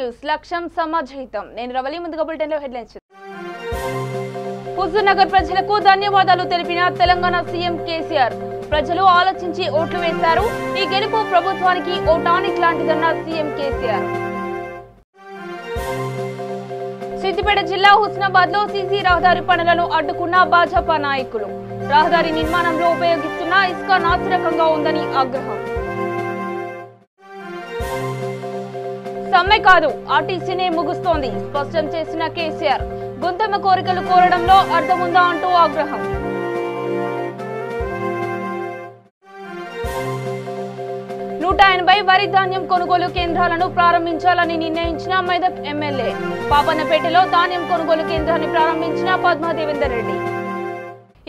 News లక్ష్యం సమాజహితం. నేను రవలి ముందుగా బులెటిన్ లో హెడ్లైన్స్. హుజూర్ నగర్ ప్రజలకు ధన్యవాదాలు తెలిపిన తెలంగాణ సీఎం కేసీఆర్. ప్రజలు ఆలోచించి ఓట్లు వేశారు. ఈ గెలుపు ప్రభుత్వానికి ఓ టానిక్ లాంటిదన్న సీఎం కేసీఆర్. సిద్దిపేట జిల్లా హుస్నాబాద్ లో సీసీ రహదారి పనులను అడ్డుకున్న భాజపా నాయకులు. రహదారి నిర్మాణంలో ఉపయోగిస్తున్న ఇసుక నాసిరకంగా ఉందని ఆగ్రహం. సమ్మె కాదు, ఆర్టీసీనే ముగుస్తోంది స్పష్టం చేసిన కేసీఆర్. గొంతెమ్మ కోరికలు కోరడంలో అర్థముందా అంటూ ఆగ్రహం. నూట 80 వరి ధాన్యం కొనుగోలు కేంద్రాలను ప్రారంభించాలని నిర్ణయించిన మెదక్ ఎమ్మెల్యే. పాపన్నపేటలో ధాన్యం కొనుగోలు కేంద్రాన్ని ప్రారంభించిన పద్మా దేవేందర్ రెడ్డి.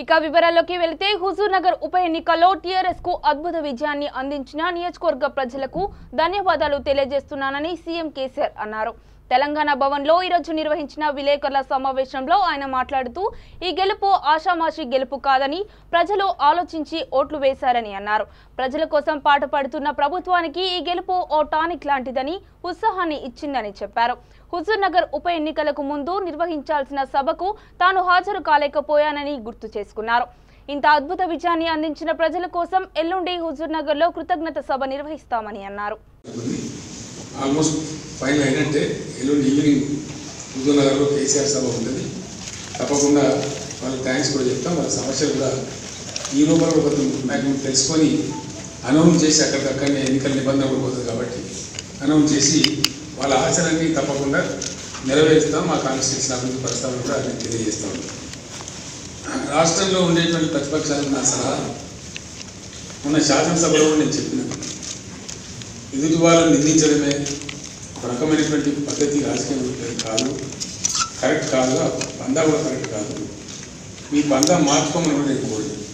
ఇక వివరాల్లోకి వెళితే హుజూర్ నగర్ ఉప ఎన్నికల్లో టీఆర్ఎస్ కు అద్భుత విజయాన్ని అందించిన నియోజకవర్గ ప్రజలకు ధన్యవాదాలు తెలియజేస్తున్నానని సీఎం కేసీఆర్ అన్నారు. తెలంగాణ భవన్ లో ఈరోజు నిర్వహించిన విలేకరుల సమావేశంలో ఆయన మాట్లాడుతూ ఈ గెలుపు ఆషామాషి గెలుపు కాదని ప్రజలు ఆలోచించి ఓట్లు వేశారని అన్నారు. ప్రజల కోసం పాటుపడుతున్న ప్రభుత్వానికి ఈ గెలుపు ఓ టానిక్ లాంటిదని ఉత్సాహాన్ని ఇచ్చిందని చెప్పారు. హుజూర్ నగర్ ఉప ఎన్నికలకు ముందు నిర్వహించాల్సిన సభకు తాను హాజరు కాలేకపోయానని గుర్తు చేసుకున్నారు. ఇంత అద్భుత విజయాన్ని అందించిన ప్రజల కోసం ఎల్లుండి హుజూర్ నగర్ లో కృతజ్ఞత సభ నిర్వహిస్తామని అన్నారు. ఆల్మోస్ట్ ఫైనల్ అయినట్టే. ఎల్లుండి ఈవినింగ్ హుజూర్ నగర్లో కేసీఆర్ సభ ఉంటుంది. తప్పకుండా వాళ్ళకి థ్యాంక్స్ కూడా చెప్తాం. వాళ్ళ సమస్యలు కూడా ఈ రూపంలో కొంచెం మ్యాక్సిమం తెలుసుకొని అనౌన్స్ చేసి అక్కడికక్కడనే ఎన్నికల నిబంధనలు పోతుంది కాబట్టి అనౌన్స్ చేసి వాళ్ళ ఆశలన్నీ తప్పకుండా నెరవేరుస్తాం. మా కాన్స్టిట్యూన్సీ అభివృద్ధి ప్రస్తావన కూడా నేను తెలియజేస్తాం. రాష్ట్రంలో ఉండేటువంటి ప్రతిపక్షాలకు నా సలహా మొన్న శాసనసభలో నేను చెప్పినాను. ఎదుటి వాళ్ళని నిందించడమే ఒక రకమైనటువంటి పద్ధతి రాజకీయం కాదు, కరెక్ట్ కాదు. బందా కూడా కరెక్ట్ కాదు. మీ బందా మార్చుకోమని కూడా నేను కోరలేదు.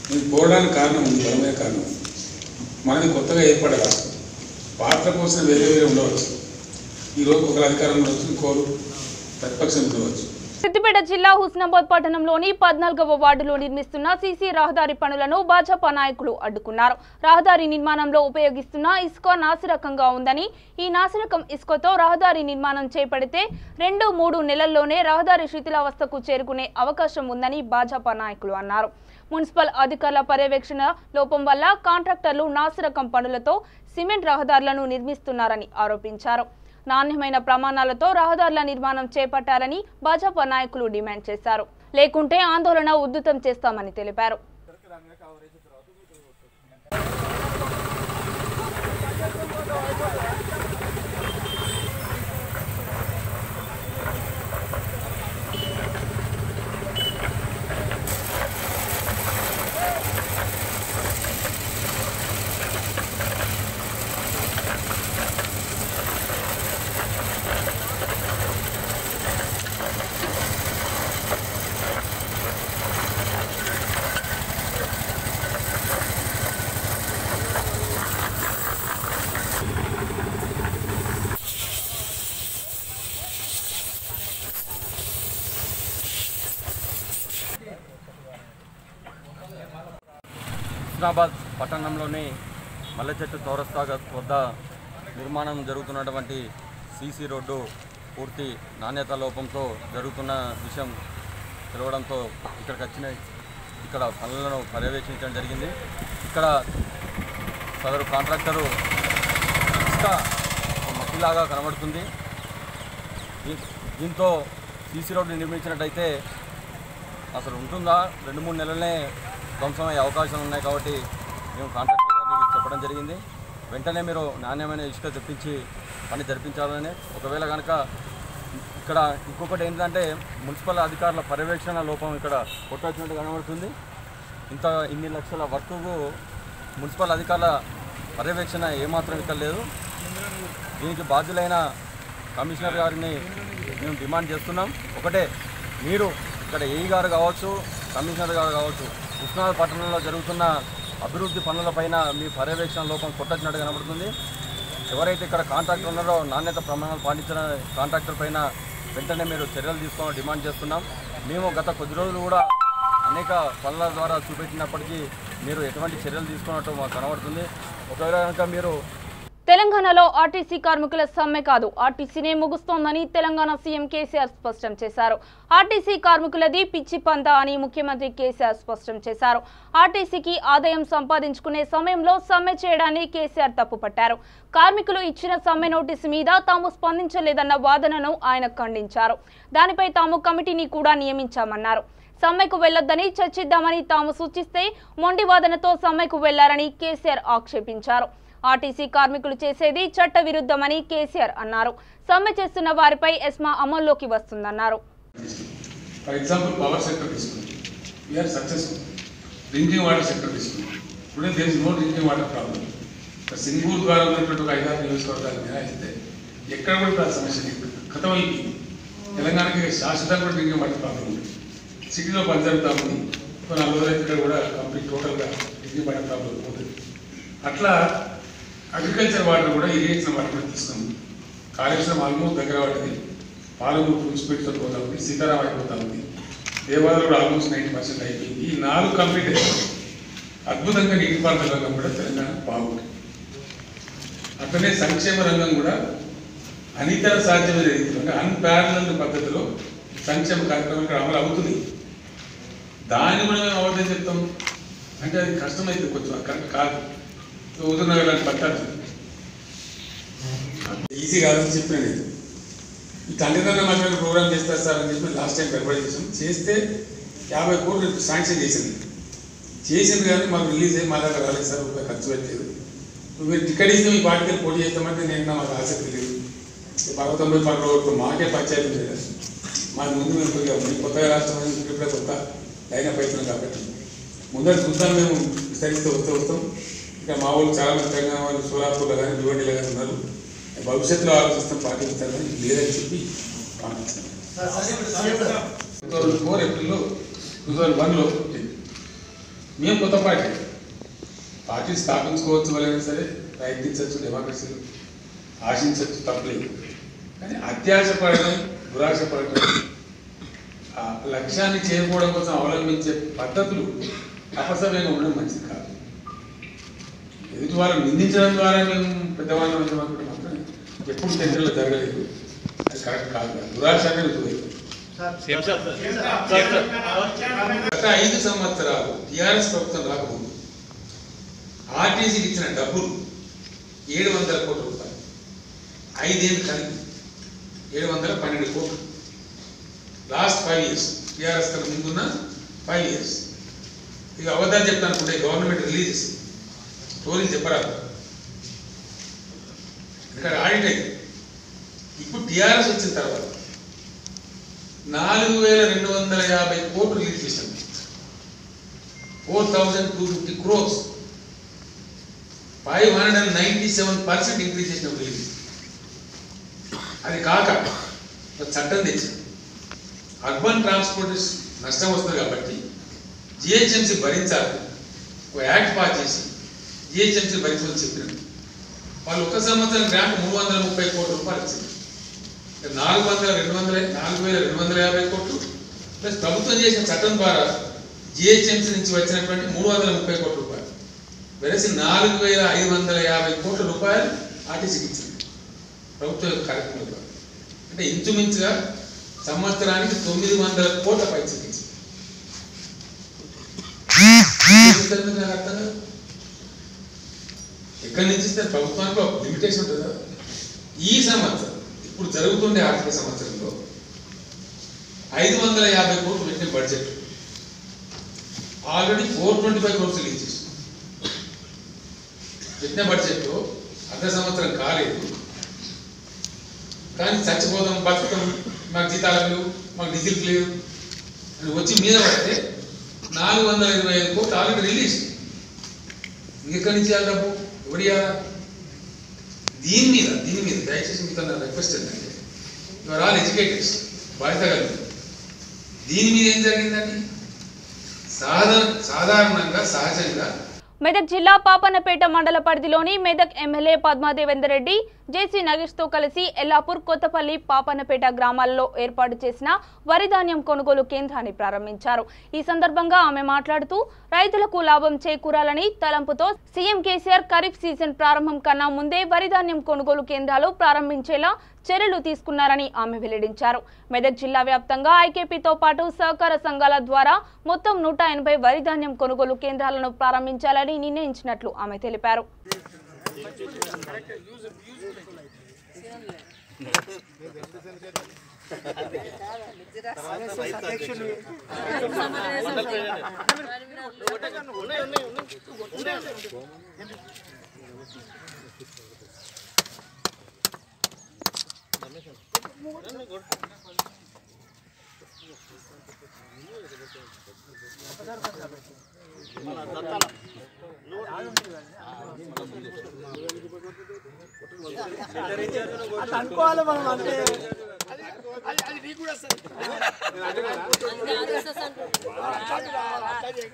నేను కోరడానికి కారణం ఉంది, బలమైన కారణం. మనది కొత్తగా ఏర్పడే రాష్ట్రం. పాత్ర కోసం వేరే వేరే ఉండవచ్చు. ఈరోజు ఒకరు అధికారంలో ఉండవచ్చు, ఇంకోరు ప్రతిపక్షం ఉండవచ్చు. సిద్దిపేట జిల్లా హుస్నాబాద్ పట్టణంలోని 14వ వార్డులో నిర్మిస్తున్న సీసీ రహదారి పనులను భాజపా నాయకులు అడ్డుకున్నారు. రహదారి నిర్మాణంలో ఉపయోగిస్తున్న ఇసుక నాసిరకంగా ఉందని, ఈ నాసిరకం ఇసుకతో రహదారి నిర్మాణం చేపడితే 2-3 నెలల్లోనే రహదారి శిథిలావస్థకు చేరుకునే అవకాశం ఉందని భాజపా నాయకులు అన్నారు. మున్సిపల్ అధికారుల పర్యవేక్షణ లోపం వల్ల కాంట్రాక్టర్లు నాసిరకం పనులతో సిమెంట్ రహదారులను నిర్మిస్తున్నారని ఆరోపించారు. నాణ్యమైన ప్రమాణాలతో రహదారుల నిర్మాణం చేపట్టాలని భాజపా నాయకులు డిమాండ్ చేశారు. లేకుంటే ఆందోళన ఉధృతం చేస్తామని తెలిపారు. హుస్నాబాద్ పట్టణంలోని మల్లెచెట్టు చౌరస్తా వద్ద నిర్మాణం జరుగుతున్నటువంటి సీసీ రోడ్డు పూర్తి నాణ్యత లోపంతో జరుగుతున్న విషయం తెలవడంతో ఇక్కడ పనులను పర్యవేక్షించడం జరిగింది. ఇక్కడ సదరు కాంట్రాక్టరు ఇసుక మట్టిలాగా కనబడుతుంది. దీంతో సీసీ రోడ్డు నిర్మించినట్టయితే అసలు ఉంటుందా, 2-3 నెలలనే ధ్వంసమయ్యే అవకాశాలు ఉన్నాయి. కాబట్టి మేము కాంట్రాక్టర్ గారికి చెప్పడం జరిగింది. వెంటనే మీరు నాణ్యమైన ఇసుక తెప్పించి పని జరిపించాలని. ఒకవేళ కనుక ఇక్కడ ఇంకొకటి ఏంటంటే మున్సిపల్ అధికారుల పర్యవేక్షణ లోపం ఇక్కడ కొట్టొచ్చినట్టు కనబడుతుంది. ఇన్ని లక్షల వర్కుకు మున్సిపల్ అధికారుల పర్యవేక్షణ ఏమాత్రం ఇక్కడ లేదు. దీనికి బాధ్యులైన కమిషనర్ గారిని మేము డిమాండ్ చేస్తున్నాం. ఒకటే, మీరు ఇక్కడ ఏఈ గారు కావచ్చు, కమిషనర్ గారు కావచ్చు, హుస్నాబాద్ పట్టణంలో జరుగుతున్న అభివృద్ధి పనులపైన మీ పర్యవేక్షణ లోపం కొట్టొచ్చినట్టు కనబడుతుంది. ఎవరైతే ఇక్కడ కాంట్రాక్టర్ ఉన్నారో నాణ్యత ప్రమాణాలు పాటించిన కాంట్రాక్టర్ పైన వెంటనే మీరు చర్యలు తీసుకోవాలని డిమాండ్ చేస్తున్నాం. మేము గత కొద్ది రోజులు కూడా అనేక పనుల ద్వారా చూపెట్టినప్పటికీ మీరు ఎటువంటి చర్యలు తీసుకున్నట్టు మాకు కనబడుతుంది. ఒకవేళ కనుక మీరు తెలంగాణలో ఆర్టీసీ కార్మికుల సమ్మె కాదు, ఆర్టీసీనే ముగుస్తోందని తెలంగాణ సీఎం కేసీఆర్ స్పష్టం చేశారు. ఆర్టీసీ కార్మికులది పిచ్చి పంత అని ముఖ్యమంత్రి కేసీఆర్ స్పష్టం చేశారు. ఆర్టీసీకి ఆదాయం సంపాదించుకునే సమయంలో సమ్మె చేయడాన్ని కేసీఆర్ తప్పుపట్టారు. కార్మికులు ఇచ్చిన సమ్మె నోటీసు మీద తాము స్పందించలేదన్న వాదనను ఆయన ఖండించారు. దానిపై తాము కమిటీని కూడా నియమించామన్నారు. సమ్మెకు వెళ్లొద్దని చర్చిద్దామని తాము సూచిస్తే మొండి వాదనతో సమ్మెకు వెళ్లారని కేసీఆర్ ఆక్షేపించారు. ఆర్టీసీ కార్మికులు చేసేది చట్ట విరుద్ధమని కేసీఆర్ అన్నారు. సమ్మె చేస్తున్న వారిపై ఎస్మా అమల్లోకి వస్తుందన్నారు. ఫర్ ఎగ్జాంపుల్ పవర్ సెక్టర్ తీసుకుంది, we are successful. Drinking water sector తీసుకుంది, today there is no drinking water problem. Singur ద్వారా ఉన్నటువంటి ఒక 5-6 నియోజకవర్గాలు మినహాయిస్తే ఎక్కడ కూడా ఆ సమస్య గతం అయిపోయింది. తెలంగాణకి శాశ్వతంగా డ్రింకింగ్ వాటర్ ప్రాబ్లం ఉంది. సిటీలో పని జరుగుతూ ఉంది, కొన్ని 40 రోజులు ఇక్కడ కూడా కంప్లీట్ టోటల్గా డ్రింకింగ్ వాటర్ ప్రాబ్లం ఉంటుంది. అట్లా అగ్రికల్చర్ వాటర్ కూడా ఇరిగేషన్ వాటర్ కూడా తీసుకున్నాం. కాళేశ్వరం ఆల్మోస్ట్ దగ్గర పడింది, పాలమూరు ఫుల్ స్పీడ్తో పోతా ఉంది, సీతారాం అయిపోతా ఉంది, దేవాలయం కూడా ఆల్మోస్ట్ 90% అయిపోయింది. ఈ 4 కంప్లీట్ అయిపోయింది. అద్భుతంగా నీటిపారుదల రంగం కూడా తెలంగాణ బాగుంటుంది. అట్లనే సంక్షేమ రంగం కూడా అనితర సాధ్యమైన రీతిలో అంటే అన్పారలల్ పద్ధతిలో సంక్షేమ కార్యక్రమం ఇక్కడ అమలు అవుతుంది. దాన్ని కూడా మేము అవద్దం చెప్తాం అంటే అది కష్టమైతే కొంచెం కరెక్ట్ కాదు. హుజూర్నగర్ లాంటి పట్టాలి ఈజీ కాదని చెప్పిన నేను ఈ తల్లిదండ్రుల మధ్య ప్రోగ్రామ్ చేస్తారు సార్ అని చెప్పి లాస్ట్ టైం ఏర్పాటు చేసాం. చేస్తే 50 కోట్లు శాంక్షన్ చేసింది కానీ మాకు రిలీజ్ అయ్యి మా దగ్గర రాలేదు సార్, రూపాయి ఖర్చు పెట్టలేదు. మీరు టికెట్ ఇస్తే మీ పార్టీకి పోటీ చేస్తామంటే నేను మాకు ఆసక్తి లేదు. 90 కోట్లు మాకే పంచాయతీ లేదు. మాకు ముందు మేము కొత్తగా రాష్ట్రం ఇప్పుడే కొత్త లైన్ అప్ అవుతున్నాం కాబట్టి ముందర చూద్దాం, మేము విస్తరిస్తూ వస్తాం. ఇంకా మా వాళ్ళు చాలా మంది తెలంగాణ వాళ్ళు సోలాపూర్లో కానీ భివండిలో కానీ ఉన్నారు. భవిష్యత్తులో ఆలోచిస్తాం పార్టీ ఇస్తారని లేదని చెప్పి పంపించాను. 2004 ఏప్రిల్లో 2001లో మేము కొత్త పార్టీ స్థాపించుకోవచ్చు, వాళ్ళైనా సరే ప్రయత్నించవచ్చు, డెమోక్రసీలు ఆశించవచ్చు, తప్పలేదు. కానీ అత్యాశ పడడం, దురాశ పడడం, ఆ లక్ష్యాన్ని చేరుకోవడం కోసం అవలంబించే పద్ధతులు అపసవ్యంగా ఉండడం మంచిది కాదు. ఎదుటి వాళ్ళని నిందించడం ద్వారా మేము పెద్దవాళ్ళని అనుకుంటే మాత్రం ఎప్పుడు చర్చల్లో జరగలేదు. అది కరెక్ట్ కాదు. దురాశ అనేది రుజువైంది. గత 5 సంవత్సరాలు టీఆర్ఎస్ ప్రభుత్వం రాకముందు ఆర్టీసీకి ఇచ్చిన డబ్బులు 700 కోట్ల రూపాయలు, 5 ఏళ్ళు కలిపి 712 కోట్లు. లాస్ట్ 5 years టీఆర్ఎస్ కన్నా ముందున్న 5 years. ఇక అబద్ధాలు చెప్తాను అనుకుంటే గవర్నమెంట్ రిలీజ్ చేసింది, స్టోరీలు చెప్పరాదు, ఇక్కడ ఆడిట్ అయింది. ఇప్పుడు టీఆర్ఎస్ వచ్చిన తర్వాత 4250 కోట్లు రిలీజ్ చేశాం. 4250 crores, 597% ఇంక్రీజ్ చేసిన రిలీజ్. అది కాక చట్టం తెచ్చాం, అర్బన్ ట్రాన్స్పోర్టేషన్ నష్టం వస్తుంది కాబట్టి జిహెచ్ఎంసీ భరించాలి, ఒక యాక్ట్ పాస్ చేసి జిహెచ్ఎంసీ భరించమని చెప్పినారు. వాళ్ళు 1 సంవత్సరం గ్రాంట్ 330 కోట్ల రూపాయలు ఇచ్చింది. 4250 కోట్లు ప్లస్ ప్రభుత్వం చేసిన చట్టం ద్వారా జిహెచ్ఎంసీ నుంచి వచ్చినటువంటి 330 కోట్ల రూపాయలు వెరసి 4550 కోట్ల రూపాయలు ఆర్టీసీకి ఇచ్చింది ప్రభుత్వం కార్యక్రమం ద్వారా. అంటే ఇంచుమించుగా సంవత్సరానికి 900 కోట్ల పైసలు ఇచ్చింది. నాకు అర్థం కాదు, ఎక్కడి నుంచి ఇస్తే ప్రభుత్వానికి ఒక లిమిటేషన్ ఉంటుంది కదా. ఈ సంవత్సరం ఇప్పుడు జరుగుతుండే ఆర్థిక సంవత్సరంలో 550 కోట్లు పెట్టిన బడ్జెట్ ఆల్రెడీ 425 crores రిలీజ్ చేసి పెట్టిన బడ్జెట్లో అర్ధ సంవత్సరం కాలేదు. కానీ చచ్చిపోతాం, బతుకుతాం, మాకు జీతాలు లేవు, మాకు డీజిల్ లేవు అని వచ్చి మీద పడితే 425 కోట్లు ఆల్రెడీ రిలీజ్. ఇంకెక్కడి నుంచి ఇవ్వాలి డబ్బు, ఎవరు ఇవ్వాలా? దీని మీద దయచేసి మీతో నా రిక్వెస్ట్ ఏంటంటే, యువర్ ఆల్ ఎడ్యుకేటెడ్స్, బాధ్యత కలిగి దీని మీద ఏం జరిగిందండి? సాధారణంగా సహజంగా మెదక్ జిల్లా పాపన్నపేట మండల పరిధిలోని మెదక్ ఎమ్మెల్యే పద్మా దేవేందర్ రెడ్డి జేసీ నగేష్తో కలిసి ఎల్లాపూర్, కొత్తపల్లి, పాపన్నపేట గ్రామాల్లో ఏర్పాటు చేసిన వరి ధాన్యం కొనుగోలు కేంద్రాన్ని ప్రారంభించారు. ఈ సందర్భంగా ఆమె మాట్లాడుతూ రైతులకు లాభం చేకూరాలని తలంపుతో సీఎం కేసీఆర్ ఖరీఫ్ సీజన్ ప్రారంభం కన్నా ముందే వరి ధాన్యం కొనుగోలు కేంద్రాలు ప్రారంభించేలా చర్యలు తీసుకున్నారని ఆమె వెల్లడించారు. మెదక్ జిల్లా వ్యాప్తంగా ఐకేపీతో పాటు సహకార సంఘాల ద్వారా మొత్తం 180 వరి ధాన్యం కొనుగోలు కేంద్రాలను ప్రారంభించాలని నిర్ణయించినట్లు ఆమె తెలిపారు.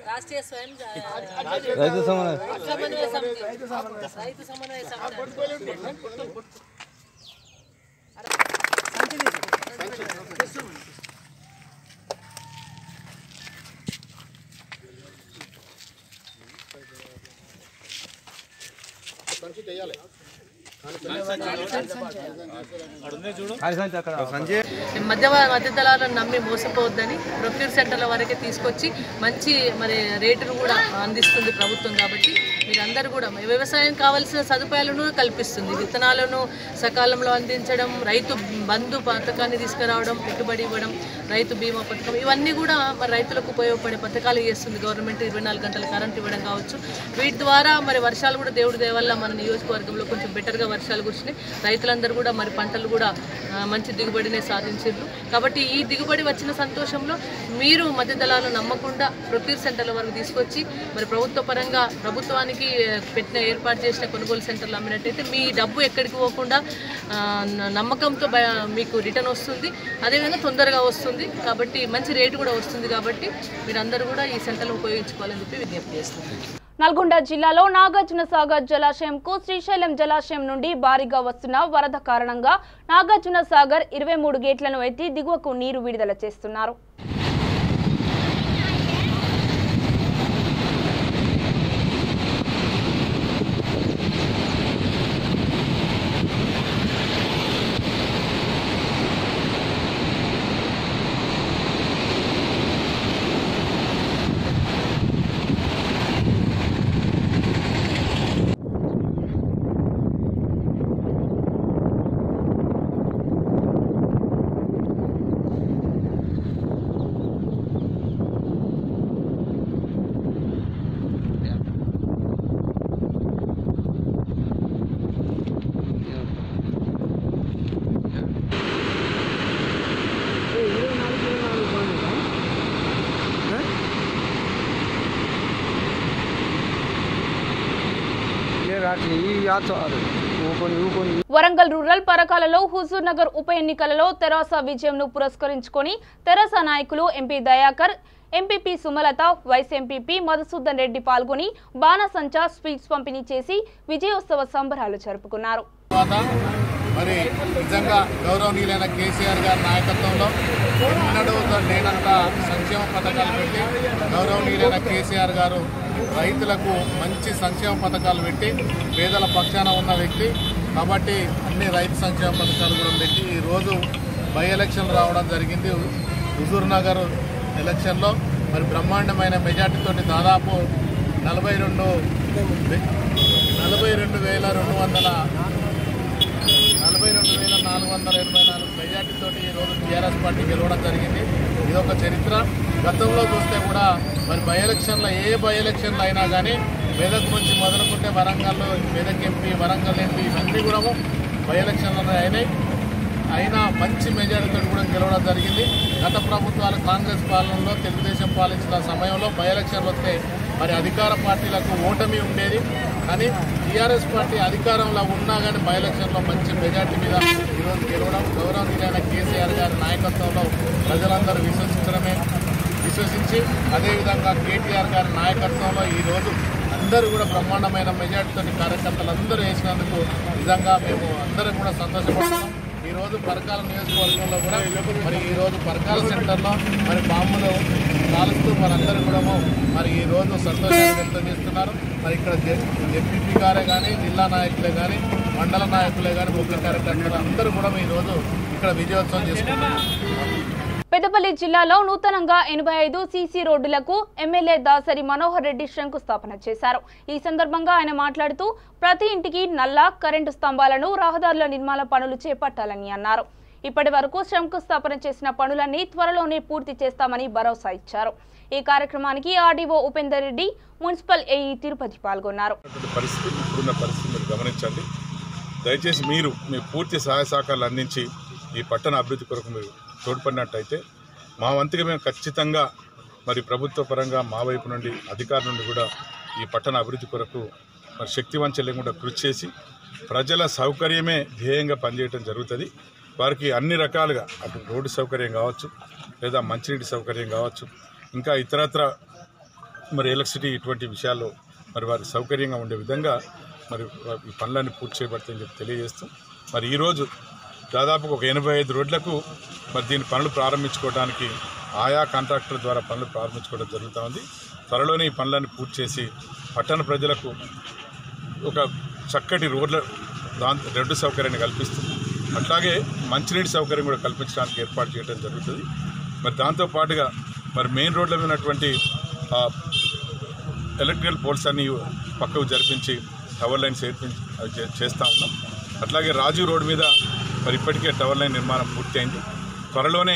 రాష్ట్రీయ స్వయం రైతు సమన్వయ మధ్య దళాలను నమ్మి మోసపోవద్దని ప్రొక్యూర్ సెంటర్ల వరకే తీసుకొచ్చి మంచి మరి రేటును కూడా అందిస్తుంది ప్రభుత్వం. కాబట్టి మీరందరూ కూడా వ్యవసాయం కావాల్సిన సదుపాయాలను కల్పిస్తుంది. విత్తనాలను సకాలంలో అందించడం, రైతు బంధు పథకాన్ని తీసుకురావడం, పెట్టుబడి ఇవ్వడం, రైతు బీమా పథకం, ఇవన్నీ కూడా మరి రైతులకు ఉపయోగపడే పథకాలు చేస్తుంది గవర్నమెంట్. 24 గంటల కరెంట్ ఇవ్వడం కావచ్చు. వీటి ద్వారా మరి వర్షాలు కూడా దేవుడి దయ వల్ల మన నియోజకవర్గంలో కొంచెం బెటర్గా వర్షాలు కురిసినాయి. రైతులందరూ కూడా మరి పంటలు కూడా మంచి దిగుబడినే సాధించారు. కాబట్టి ఈ దిగుబడి వచ్చిన సంతోషంలో మీరు మధ్య దళాలను నమ్మకుండా ప్రొక్యూర్ సెంటర్ల వరకు తీసుకొచ్చి మరి ప్రభుత్వ పరంగా ప్రభుత్వానికి ఏర్పాటు చేసిన కొనుగోలు సెంటర్లు అమ్మినట్టయితే మీ డబ్బు ఎక్కడికి పోకుండా నమ్మకంతో మీకు రిటర్న్ వస్తుంది. అదేవిధంగా తొందరగా వస్తుంది. కాబట్టి మంచి రేటు కూడా వస్తుంది. కాబట్టి మీరందరూ కూడా ఈ సెంటర్లు ఉపయోగించుకోవాలని చెప్పి విజ్ఞప్తి చేస్తున్నారు. నల్గొండ జిల్లాలో నాగార్జున సాగర్ జలాశయంకు శ్రీశైలం జలాశయం నుండి భారీగా వస్తున్న వరద కారణంగా నాగార్జున సాగర్ 23 గేట్లను ఎత్తి దిగువకు నీరు విడుదల చేస్తున్నారు. వరంగల్ రూరల్ పరకాలలో హుజూర్ నగర్ ఉప ఎన్నికలలో తెరాస విజయంను పురస్కరించుకొని తెరాస నాయకులు MP Dayakar, MPP Sumalatha, vice MPP Madhusudan Reddy పాల్గొని బాణసంచా స్వీట్స్ పంపిణీ చేసి విజయోత్సవ సంబరాలు జరుపుకున్నారు. మరి నిజంగా గౌరవనీయులైన కేసీఆర్ గారి నాయకత్వంలో ఎన్నడూ లేనంత సంక్షేమ పథకాలు పెట్టి గౌరవనీయులైన కేసీఆర్ గారు రైతులకు మంచి సంక్షేమ పథకాలు పెట్టి పేదల పక్షాన ఉన్న వ్యక్తి కాబట్టి అన్ని రైతు సంక్షేమ పథకాలు కూడా పెట్టి ఈరోజు బై ఎలక్షన్ రావడం జరిగింది. హుజూర్ నగర్ ఎలక్షన్లో మరి బ్రహ్మాండమైన మెజార్టీతోటి దాదాపు 42,484 మెజార్టీతోటి ఈరోజు టీఆర్ఎస్ పార్టీ గెలవడం జరిగింది. ఇదొక చరిత్ర. గతంలో చూస్తే కూడా మరి బై ఎలక్షన్లో బై ఎలక్షన్లు అయినా కానీ మెదక్ నుంచి మొదలుకుంటే వరంగల్లో మెదక్ ఎంపీ, వరంగల్ ఎంపీ ఇవన్నీ కూడా బై ఎలక్షన్లు అయినా మంచి మెజారిటీతో కూడా గెలవడం జరిగింది. గత ప్రభుత్వాలు కాంగ్రెస్ పాలనలో తెలుగుదేశం పాలించిన సమయంలో బై ఎలక్షన్లు వస్తే మరి అధికార పార్టీలకు ఓటమి ఉండేది. కానీ టీఆర్ఎస్ పార్టీ అధికారంలో ఉన్నా కానీ బై ఎలక్షన్లో మంచి మెజార్టీ మీద ఈరోజు గెలవడం గౌరవనీయులైన కేసీఆర్ గారి నాయకత్వంలో ప్రజలందరూ విశ్వసించి అదేవిధంగా కేటీఆర్ గారి నాయకత్వంలో ఈరోజు అందరూ కూడా బ్రహ్మాండమైన మెజార్టీతో కార్యకర్తలు అందరూ వేసినందుకు నిజంగా మేము అందరం కూడా సంతోషపడుతున్నాం. ఈరోజు పరకాల నియోజకవర్గంలో కూడా మరి ఈరోజు పరకాల సెంటర్లో మరి బాంబులు కాలుస్తూ మనందరూ కూడా మరి ఈరోజు సంతోషాన్ని వ్యక్తం చేస్తున్నారు. మరి ఇక్కడ ఎంపీపీ గారే కానీ జిల్లా నాయకులే కానీ మండల నాయకులే కానీ ముఖ్య కార్యకర్తలు అందరూ కూడా ఈరోజు ఇక్కడ విజయోత్సవం చేసుకుంటున్నారు. పెద్దపల్లి జిల్లాలో నూతనంగా 85 సీసీ రోడ్డులకు ఎమ్మెల్యే దాసరి మనోహర్ రెడ్డి శంకుస్థాపన చేశారు. ఈ సందర్భంగా ఆయన మాట్లాడుతూ ప్రతి ఇంటికి నల్ల కరెంటు స్తంభాలను రహదారుల నిర్మాణ పనులు చేపట్టాలని అన్నారు. ఇప్పటి వరకు శంకుస్థాపన చేసిన పనులన్నీ త్వరలోనే పూర్తి చేస్తామని భరోసా ఇచ్చారు. ఈ కార్యక్రమానికి RDO Upender Reddy, municipal AE Tirupati పాల్గొన్నారు. గమనించండి, దయచేసి మీరు మీ పూర్తి సహాయ సహకారాలు అందించి ఈ పట్టణ అభివృద్ధి కొరకు మీరు తోడ్పడినట్టయితే మా వంతుగా మేము ఖచ్చితంగా మరి ప్రభుత్వ పరంగా మా వైపు నుండి అధికారుల నుండి కూడా ఈ పట్టణ అభివృద్ధి కొరకు మరి శక్తివంచం లేకుండా కృషి చేసి ప్రజల సౌకర్యమే ధ్యేయంగా పనిచేయడం జరుగుతుంది. వారికి అన్ని రకాలుగా అటు రోడ్డు సౌకర్యం కావచ్చు, లేదా మంచినీటి సౌకర్యం కావచ్చు, ఇంకా ఇతరత్ర మరి ఎలక్ట్రిసిటీ ఇటువంటి విషయాల్లో మరి వారి సౌకర్యంగా ఉండే విధంగా మరి ఈ పనులన్నీ పూర్తి చేయబడతాయని చెప్పి తెలియజేస్తూ మరి ఈరోజు దాదాపు ఒక 85 రోడ్లకు మరి దీని పనులు ప్రారంభించుకోవడానికి ఆయా కాంట్రాక్టర్ ద్వారా పనులు ప్రారంభించుకోవడం జరుగుతూ ఉంది. త్వరలోనే ఈ పనులన్నీ పూర్తి చేసి పట్టణ ప్రజలకు ఒక చక్కటి రోడ్డు సౌకర్యాన్ని కల్పిస్తూ అట్లాగే మంచినీటి సౌకర్యం కూడా కల్పించడానికి ఏర్పాటు చేయడం జరుగుతుంది. మరి దాంతోపాటుగా మరి మెయిన్ రోడ్ల మీద ఉన్నటువంటి ఎలక్ట్రికల్ పోల్స్ అన్నీ పక్కకు జరిపించి టవర్ లైన్స్ చేస్తూ ఉన్నాం. అట్లాగే రాజీవ్ రోడ్డు మీద మరి ఇప్పటికే టవర్ లైన్ నిర్మాణం పూర్తయింది. త్వరలోనే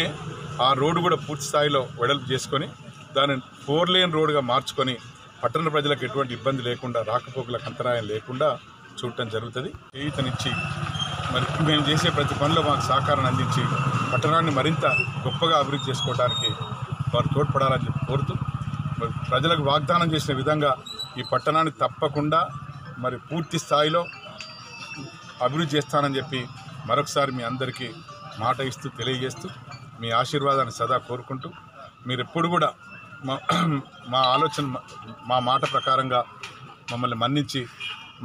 ఆ రోడ్డు కూడా పూర్తి స్థాయిలో వెడల్పు చేసుకొని దాన్ని 4 లేన్ రోడ్డుగా మార్చుకొని పట్టణ ప్రజలకు ఎటువంటి ఇబ్బంది లేకుండా రాకపోకలకు అంతరాయం లేకుండా చూడటం జరుగుతుంది. చేయూతనిచ్చి మరి మేము చేసే ప్రతి పనిలో మాకు సహకారాన్ని అందించి పట్టణాన్ని మరింత గొప్పగా అభివృద్ధి చేసుకోవడానికి వారు తోడ్పడాలని చెప్పి కోరుతూ మరి ప్రజలకు వాగ్దానం చేసిన విధంగా ఈ పట్టణాన్ని తప్పకుండా మరి పూర్తి స్థాయిలో అభివృద్ధి చేస్తానని చెప్పి మరొకసారి మీ అందరికీ మాట ఇస్తూ తెలియజేస్తూ మీ ఆశీర్వాదాన్ని సదా కోరుకుంటూ మీరు ఎప్పుడు కూడా మా ఆలోచన మా మాట ప్రకారంగా మమ్మల్ని మన్నించి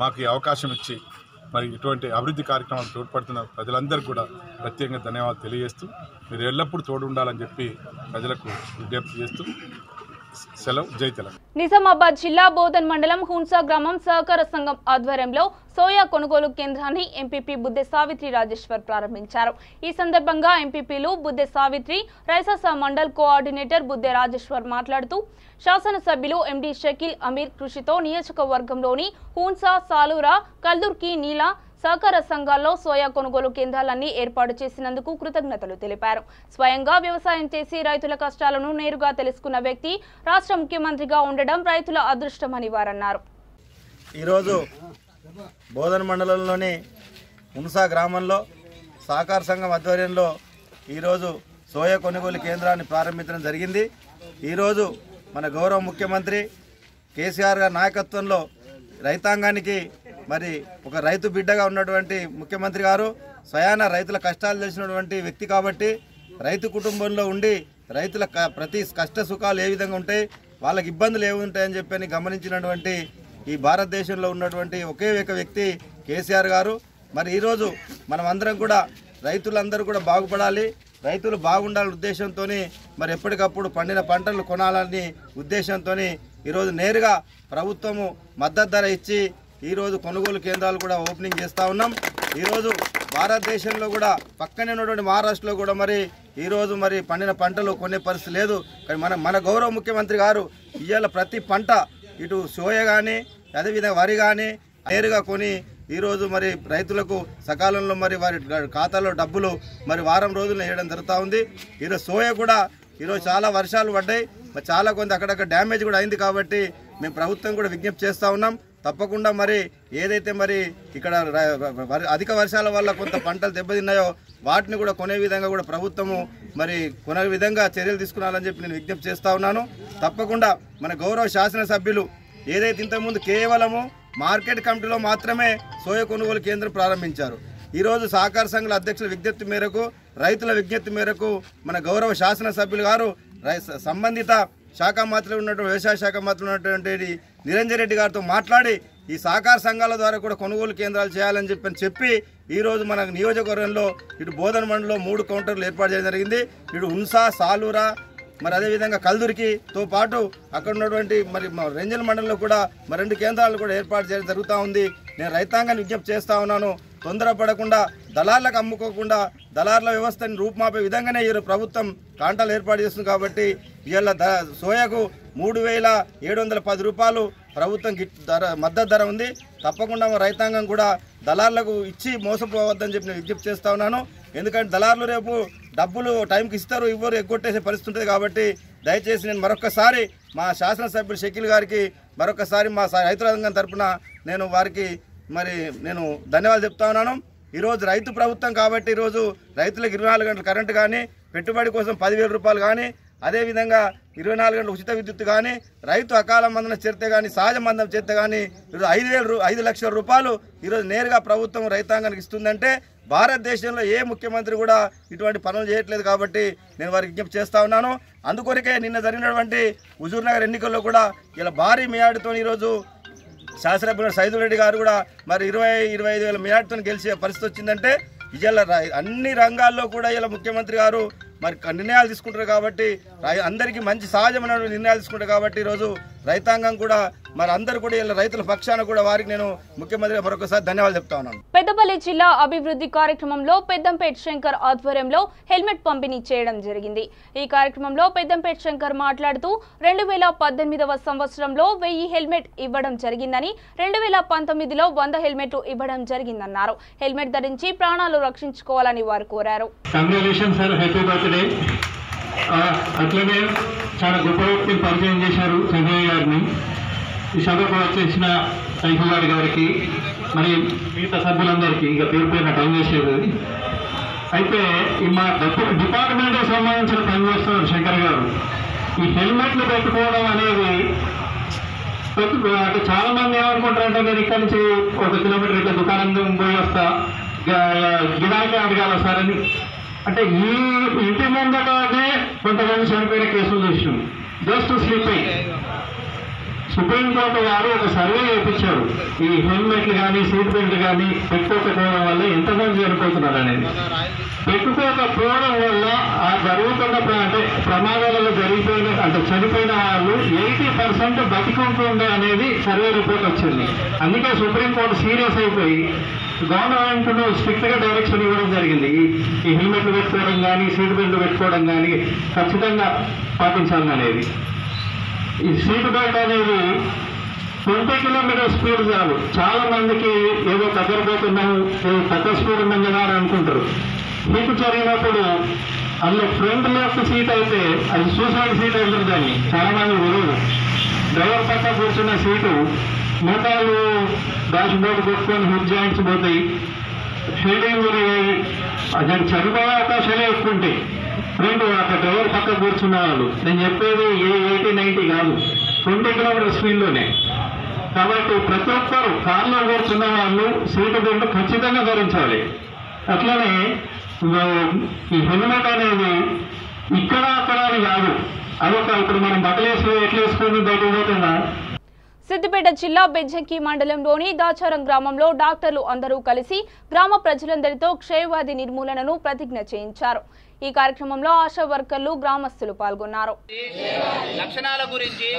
మాకు ఈ అవకాశం ఇచ్చి మరి ఇటువంటి అభివృద్ధి కార్యక్రమాలు తోడ్పడుతున్న ప్రజలందరికీ కూడా ప్రత్యేకంగా ధన్యవాదాలు తెలియజేస్తూ మీరు ఎల్లప్పుడూ తోడు ఉండాలని చెప్పి ప్రజలకు విజ్ఞప్తి చేస్తూ సెలవు. జై తెలంగాణ. నిజామాబాద్ జిల్లా బోధన్ మండలం హున్సా గ్రామం సహకార సంఘం ఆధ్వర్యంలో సోయా కొనుగోలు కేంద్రాన్ని ఎంపీపీ బుద్దె సావిత్రి రాజేశ్వర్ ప్రారంభించారు. ఈ సందర్భంగా ఎంపీపీలు బుద్దె సావిత్రి, రైసాసా మండల్ కోఆర్డినేటర్ బుద్దె రాజేశ్వర్ మాట్లాడుతూ శాసనసభ్యులు ఎండి షకీల్ అమీర్ కృషితో నియోజకవర్గంలోని హున్సా, సాలూరా, కల్దుర్కి, నీలా సహకార సంఘాల్లో సోయా కొనుగోలు కేంద్రాలన్నీ ఏర్పాటు చేసినందుకు కృతజ్ఞతలు తెలిపారు. స్వయంగా వ్యవసాయం చేసి రైతుల కష్టాలను నేరుగా తెలుసుకున్న వ్యక్తి రాష్ట్ర ముఖ్యమంత్రిగా ఉండడం రైతుల అదృష్టమని వారన్నారు. ఈరోజు బోధన్ మండలంలోని హున్సా గ్రామంలో సహకార సంఘం ఆధ్వర్యంలో ఈరోజు సోయా కొనుగోలు కేంద్రాన్ని ప్రారంభించడం జరిగింది. ఈరోజు మన గౌరవ ముఖ్యమంత్రి కేసీఆర్ గారి నాయకత్వంలో రైతాంగానికి మరి ఒక రైతు బిడ్డగా ఉన్నటువంటి ముఖ్యమంత్రి గారు స్వయాన రైతుల కష్టాలు తెలిసినటువంటి వ్యక్తి కాబట్టి రైతు కుటుంబంలో ఉండి రైతుల ప్రతి కష్ట సుఖాలు ఏ విధంగా ఉంటాయి, వాళ్ళకి ఇబ్బందులు ఏమి ఉంటాయని చెప్పని గమనించినటువంటి ఈ భారతదేశంలో ఉన్నటువంటి ఒకే ఒక వ్యక్తి కేసీఆర్ గారు. మరి ఈరోజు మనం అందరం కూడా రైతులందరూ కూడా బాగుపడాలి, రైతులు బాగుండాలనే ఉద్దేశంతో మరి ఎప్పటికప్పుడు పండిన పంటలు కొనాలని ఉద్దేశంతో ఈరోజు నేరుగా ప్రభుత్వము మద్దతు ధర ఇచ్చి ఈరోజు కొనుగోలు కేంద్రాలు కూడా ఓపెనింగ్ చేస్తూ ఉన్నాం. ఈరోజు భారతదేశంలో కూడా పక్కనే ఉన్నటువంటి మహారాష్ట్రలో కూడా మరి ఈరోజు మరి పండిన పంటలు కొనే పరిస్థితి లేదు. కానీ మన గౌరవ ముఖ్యమంత్రి గారు ఇవాళ ప్రతి పంట ఇటు సోయా కానీ అదేవిధంగా వరి కానీ నేరుగా కొని ఈరోజు మరి రైతులకు సకాలంలో మరి వారి ఖాతాలో డబ్బులు మరి వారం రోజులు వేయడం జరుగుతూ ఉంది. ఈరోజు సోయా కూడా ఈరోజు చాలా వర్షాలు పడ్డాయి, మరి చాలా కొంత అక్కడక్కడ డ్యామేజ్ కూడా అయింది. కాబట్టి మేము ప్రభుత్వం కూడా విజ్ఞప్తి చేస్తూ ఉన్నాం, తప్పకుండా మరి ఏదైతే మరి ఇక్కడ అధిక వర్షాల వల్ల కొంత పంటలు దెబ్బతిన్నాయో వాటిని కూడా కొనే విధంగా కూడా ప్రభుత్వము మరి కొనే విధంగా చర్యలు తీసుకురావాలని చెప్పి నేను విజ్ఞప్తి చేస్తూ ఉన్నాను. తప్పకుండా మన గౌరవ శాసనసభ్యులు ఏదైతే ఇంతకుముందు కేవలము మార్కెట్ కమిటీలో మాత్రమే సోయా కొనుగోలు కేంద్రం ప్రారంభించారు. ఈరోజు సహకార సంఘాల అధ్యక్షుల విజ్ఞప్తి మేరకు, రైతుల విజ్ఞప్తి మేరకు మన గౌరవ శాసనసభ్యులు గారు సంబంధిత శాఖ మంత్రి ఉన్నటువంటి వ్యవసాయ శాఖ మంత్రి ఉన్నటువంటి నిరంజన్ రెడ్డి గారితో మాట్లాడి ఈ సహకార సంఘాల ద్వారా కూడా కొనుగోలు కేంద్రాలు చేయాలని చెప్పి ఈరోజు మన నియోజకవర్గంలో ఇటు బోధన మండలంలో 3 కౌంటర్లు ఏర్పాటు చేయడం జరిగింది. ఇటు ఉన్సా, సాలూరా, మరి అదేవిధంగా కల్దురికితో పాటు అక్కడ ఉన్నటువంటి మరి రెంజల్ మండలంలో కూడా మరి 2 కేంద్రాలు కూడా ఏర్పాటు చేయడం జరుగుతూ ఉంది. నేను రైతాంగాన్ని విజ్ఞప్తి చేస్తూ ఉన్నాను, తొందరపడకుండా దళార్లకు అమ్ముకోకుండా దళార్ల వ్యవస్థని రూపుమాపే విధంగానే ఈ ప్రభుత్వం కాంటాలు ఏర్పాటు చేస్తుంది. కాబట్టి ఇవాళ సోయాకు 3,710 రూపాయలు ప్రభుత్వం మద్దతు ధర ఉంది. తప్పకుండా రైతాంగం కూడా దళార్లకు ఇచ్చి మోసపోవద్దని చెప్పి నేను విజ్ఞప్తి చేస్తూ ఉన్నాను. ఎందుకంటే దళార్లు రేపు డబ్బులు టైంకి ఇస్తారు, ఇవ్వరు, ఎగ్గొట్టేసే పరిస్థితి ఉంటుంది. కాబట్టి దయచేసి నేను మరొకసారి మా శాసనసభ్యులు షకీల్ గారికి మరొకసారి మా రైతుల తరఫున నేను వారికి నేను ధన్యవాదాలు చెప్తా ఉన్నాను. ఈరోజు రైతు ప్రభుత్వం కాబట్టి ఈరోజు రైతులకు 24 గంటల కరెంటు కానీ, పెట్టుబడి కోసం 10,000 రూపాయలు కానీ, అదేవిధంగా 24 గంటల ఉచిత విద్యుత్ కానీ, రైతు అకాల మందన చేస్తే కానీ, సహజ మందం చేస్తే కానీ ఈరోజు 5 లక్షల రూపాయలు ఈరోజు నేరుగా ప్రభుత్వం రైతాంగానికి ఇస్తుందంటే భారతదేశంలో ఏ ముఖ్యమంత్రి కూడా ఇటువంటి పనులు చేయట్లేదు. కాబట్టి నేను వారికి విజ్ఞప్తి చేస్తూ ఉన్నాను. అందుకొరకే నిన్న జరిగినటువంటి హుజూర్ నగర్ ఎన్నికల్లో కూడా ఇలా భారీ మేయాడుతో ఈరోజు శాసనసభ్యులు సైదుల్ రెడ్డి గారు కూడా మరి 20-25 వేల మేయాడుతో గెలిచే పరిస్థితి వచ్చిందంటే ఇలా అన్ని రంగాల్లో కూడా ఇలా ముఖ్యమంత్రి గారు మరి నిర్ణయాలు తీసుకుంటారు. కాబట్టి అందరికీ మంచి సహజమైన నిర్ణయాలు తీసుకుంటారు. కాబట్టి ఈరోజు రైతాంగం కూడా మరి అందరూ కూడా ఇలా రైతుల పక్షాన కూడా వారికి నేను ముఖ్యమంత్రి మరొకసారి ధన్యవాదాలు చెప్తా ఉన్నాను. పెద్దపల్లి జిల్లా అభివృద్ధి కార్యక్రమంలో పెద్దంపేట శంకర్ ఆధ్వర్యంలో హెల్మెట్ పంపిణీ చేయడం జరిగింది. ఈ కార్యక్రమంలో పెద్దంపేట శంకర్ మాట్లాడుతూ 2018వ సంవత్సరంలో 1000 హెల్మెట్ ఇవ్వడం జరిగిందని, 2019లో 100 హెల్మెట్లు ఇవ్వడం జరిగిందన్నారు. హెల్మెట్ ధరించి ప్రాణాలు రక్షించుకోవాలని వారు కోరారు. అట్లనే చాలా గొప్ప వ్యక్తిని పరిచయం చేశారు సంజయ్ గారిని. ఈ సభకు వచ్చేసిన సైఫుల్లాడి గారికి మరి మిగతా సభ్యులందరికీ ఇంకా పేరు పేరున పనిచేసేది. అయితే ఈ మా డిపార్ట్మెంట్కి సంబంధించిన పనిచేస్తున్నారు శంకర్ గారు. ఈ హెల్మెట్లు పెట్టుకోవడం అనేది అంటే చాలా మంది ఏమనుకుంటారంటే నేను ఇక్కడ నుంచి 1 కిలోమీటర్ ఇట్లా దుకాణం పోయి వస్తా గిరాకీ అడగాల సార్ అని. అంటే ఈ ఇంటి ముందటనే కొంతమంది చనిపోయిన కేసులు చూసినాం. జస్ట్ స్లిప్ అయ్యి సుప్రీంకోర్టు వారు ఒక సర్వే చేయించారు. ఈ హెల్మెట్లు కానీ, సీట్ బెల్ట్ కానీ పెట్టుకోకపోవడం వల్ల ఎంతమంది చనిపోతున్నారు అనేది. పెట్టుకోకపోవడం వల్ల ఆ జరుగుతున్న అంటే ప్రమాదాలలో చనిపోయిన వాళ్ళు 80% బతికుంటుండే అనేది సర్వే రిపోర్ట్ వచ్చింది. అందుకే సుప్రీంకోర్టు సీరియస్ అయిపోయి గవర్నమెంట్ను స్ట్రిక్ట్గా డైరెక్షన్ ఇవ్వడం జరిగింది. ఈ హెల్మెట్లు పెట్టుకోవడం కానీ, సీట్ బెల్ట్ పెట్టుకోవడం కానీ ఖచ్చితంగా పాటించాలనేది. ఈ సీట్ బెల్ట్ అనేది 20 కిలోమీటర్ స్పీడ్ చాలు. చాలా మందికి ఏదో తగ్గపోతున్నాము, ఏదో తక్కువ స్పీడ్ ఉన్నాం కదా అని అనుకుంటారు. మీకు జరిగినప్పుడు అందులో ఫ్రంట్ లెఫ్ట్ సీట్ అయితే అది సూసైడ్ సీట్ అంటారు దాన్ని. చాలా మంది తెలియదు. డ్రైవర్ పక్క కూర్చున్న సీటు మోటార్లు డాష్ బోర్డు కొట్టుకొని హిప్ జాయింట్స్ పోతాయి, హెడ్ ఇంజరీ అయ్యి దానికి చనిపోయే అవకాశాలే ఎక్కువ ఉంటాయి. ఫ్రంట్ అక్కడ డ్రైవర్ పక్క కూర్చున్న వాళ్ళు, నేను చెప్పేది 80-90 కాదు, 20 కిలోమీటర్ స్పీడ్లోనే. కాబట్టి ప్రతి ఒక్కరు కార్లో కూర్చున్న వాళ్ళు సీటు బెల్ట్ ఖచ్చితంగా ధరించాలి. అట్లనే ఈ హెల్మెట్ అనేది ఇక్కడ అక్కడ అని కాదు, అదొక ఇప్పుడు మనం బట్టలు ఎట్లా వేసుకొని బయటకు పోతుందా. సిద్దిపేట జిల్లా బెజ్జంకి మండలంలోని దాచారం గ్రామంలో డాక్టర్లు అందరూ కలిసి గ్రామ ప్రజలందరితో క్షయవ్యాధి నిర్మూలనను ప్రతిజ్ఞ చేయించారు. ఈ కార్యక్రమంలో ఆశా వర్కర్లు, గ్రామస్తులు పాల్గొన్నారు. లక్షణాల గురించి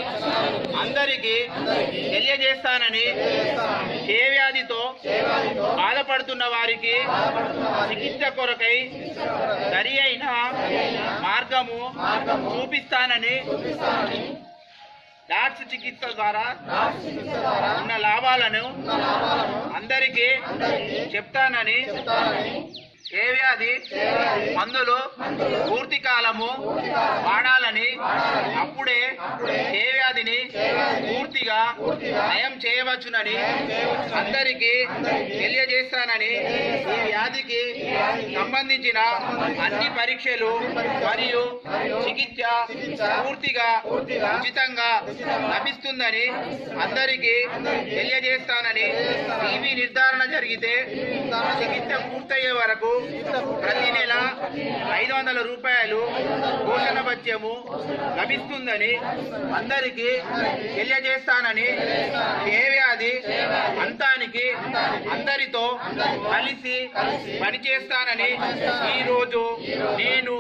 అందరికీ తెలియజేస్తానని, క్షయవ్యాధితో బాధపడుతున్న వారికి చికిత్స కొరకై సరి అయిన మార్గము చూపిస్తానని, డాక్స్ చికిత్స ద్వారా ఉన్న లాభాలను అందరికీ చెప్తానని, క్షయవ్యాధి మందులు పూర్తి కాలము వాడాలని, అప్పుడే క్షయవ్యాధిని పూర్తిగా నయం చేయవచ్చునని అందరికీ తెలియజేస్తానని, ఈ వ్యాధికి సంబంధించిన అన్ని పరీక్షలు మరియు చికిత్స పూర్తిగా ఉచితంగా లభిస్తుందని అందరికీ తెలియజేస్తానని, టీవీ నిర్ధారణ జరిగితే చికిత్స పూర్తయ్యే వరకు ప్రతి నెల 500 రూపాయలు పోషణ భత్యము లభిస్తుందని అందరికీ తెలియజేస్తానని ఏ వ్యాధి అంతానికి అందరితో కలిసి పనిచేస్తానని ఈ రోజు నేను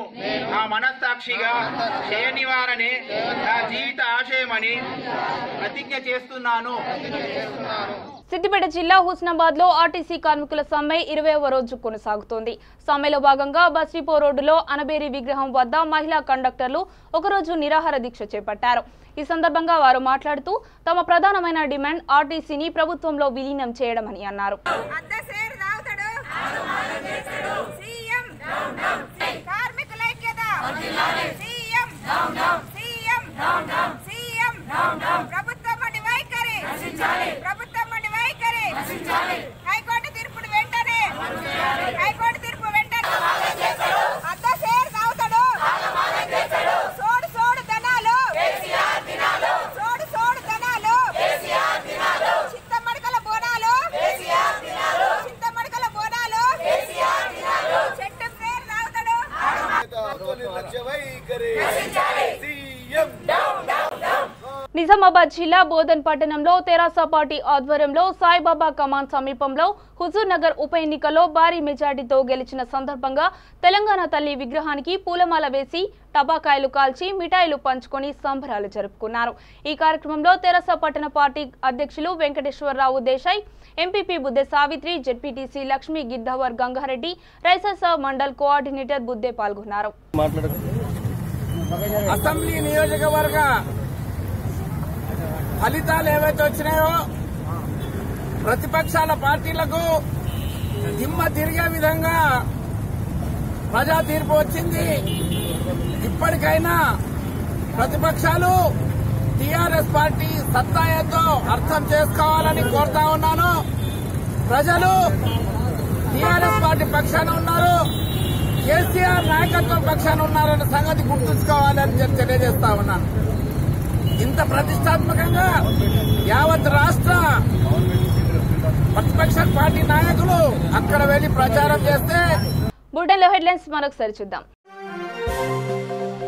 నా మనస్సాక్షిగా క్షయ నివారణే నా జీవిత ఆశయమని ప్రతిజ్ఞ చేస్తున్నాను. సిద్దిపేట జిల్లా హుస్నాబాద్ లో ఆర్టీసీ కార్మికుల సమ్మె 20వ రోజు కొనసాగుతోంది. సమ్మెలో భాగంగా బస్ డిపో రోడ్డులో అనబేరి విగ్రహం వద్ద మహిళా కండక్టర్లు ఒకరోజు నిరాహార దీక్ష చేపట్టారు. ఈ సందర్భంగా వారు మాట్లాడుతూ తమ ప్రధానమైన డిమాండ్ ఆర్టీసీని ప్రభుత్వంలో విలీనం చేయడమని అన్నారు. హైకోర్టు తీర్పు వెంటనే సోడు ధనాలు చింతమడకల బోనాలు చెట్టు పేరు తాగుతాడు. నిజామాబాద్ జిల్లా బోధన్ పట్టణంలో తెరాస పార్టీ ఆధ్వర్యంలో సాయిబాబా కమాన్ సమీపంలో హుజూర్ నగర్ ఉప ఎన్నికలో భారీ మెజార్టీతో గెలిచిన సందర్భంగా తెలంగాణ తల్లి విగ్రహానికి పూలమాల వేసి టపాకాయలు కాల్చి మిఠాయిలు పంచుకొని సంబరాలు జరుపుకున్నారు. ఈ కార్యక్రమంలో తెరాస పట్టణ పార్టీ అధ్యక్షులు వెంకటేశ్వరరావు దేశాయ్, ఎంపీపీ బుద్దె సావిత్రి, జెడ్పీటీసీ లక్ష్మీ గిద్దవర్ గంగారెడ్డి, రైసస మండల్ కోఆర్డినేటర్ బుద్దె పాల్గొన్నారు. అసెంబ్లీ నియోజకవర్గ ఫలితాలు ఏవైతే వచ్చినాయో ప్రతిపక్షాల పార్టీలకు దిమ్మ తిరిగే విధంగా ప్రజా తీర్పు వచ్చింది. ఇప్పటికైనా ప్రతిపక్షాలు టీఆర్ఎస్ పార్టీ సత్తా ఏందో అర్థం చేసుకోవాలని కోరుతా ఉన్నాను. ప్రజలు టీఆర్ఎస్ పార్టీ పక్షాన ఉన్నారు, కేసీఆర్ నాయకత్వం పక్షాన ఉన్నారన్న సంగతి గుర్తుంచుకోవాలని తెలియజేస్తా ఉన్నాను. ఇంత ప్రతిష్టాత్మకంగా యావత్ రాష్ట్ర ప్రతిపక్ష పార్టీ నాయకులు అక్కడ వెళ్లి ప్రచారం చేస్తే బులెటిన్లో హెడ్లైన్స్ మరొకసారి చూద్దాం.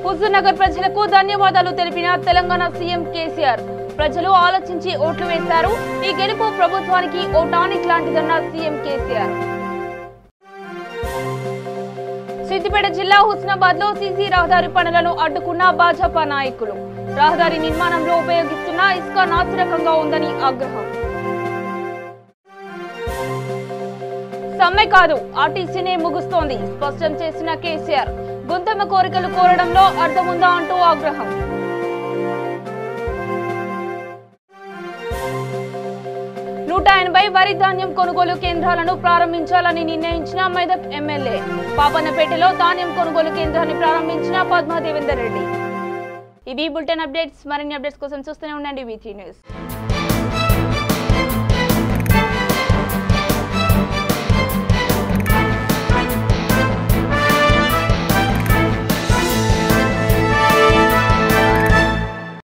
హుజూర్ నగర్ ప్రజలకు ధన్యవాదాలు తెలిపిన తెలంగాణ సీఎం కేసీఆర్. ప్రజలు ఆలోచించి ఓట్లు వేశారు. ఈ గెలుపు ప్రభుత్వానికి ఓ టానిక్ లాంటిదన్న సీఎం కేసీఆర్. సిద్దిపేట జిల్లా హుస్నాబాద్ లో సీసీ రహదారి పనులను అడ్డుకున్న భాజపా నాయకులు. రహదారి నిర్మాణంలో ఉపయోగిస్తున్న ఇసుక నాసిరకంగా ఉందని ఆగ్రహం. సమ్మె కాదు, ఆర్టీసీనే ముగుస్తోంది స్పష్టం చేసిన కేసీఆర్. గొంతెమ్మ కోరికలు కోరడంలో అర్థముందా అంటూ ఆగ్రహం. నూట 80 వరి ధాన్యం కొనుగోలు కేంద్రాలను ప్రారంభించాలని నిర్ణయించిన మెదక్ ఎమ్మెల్యే. పాపన్నపేటలో ధాన్యం కొనుగోలు కేంద్రాన్ని ప్రారంభించిన పద్మదేవేందర్ రెడ్డి. ఇవి బులెటిన్ అప్డేట్స్. మరిన్ని అప్డేట్స్ కోసం చూస్తూనే ఉండండి V3 న్యూస్.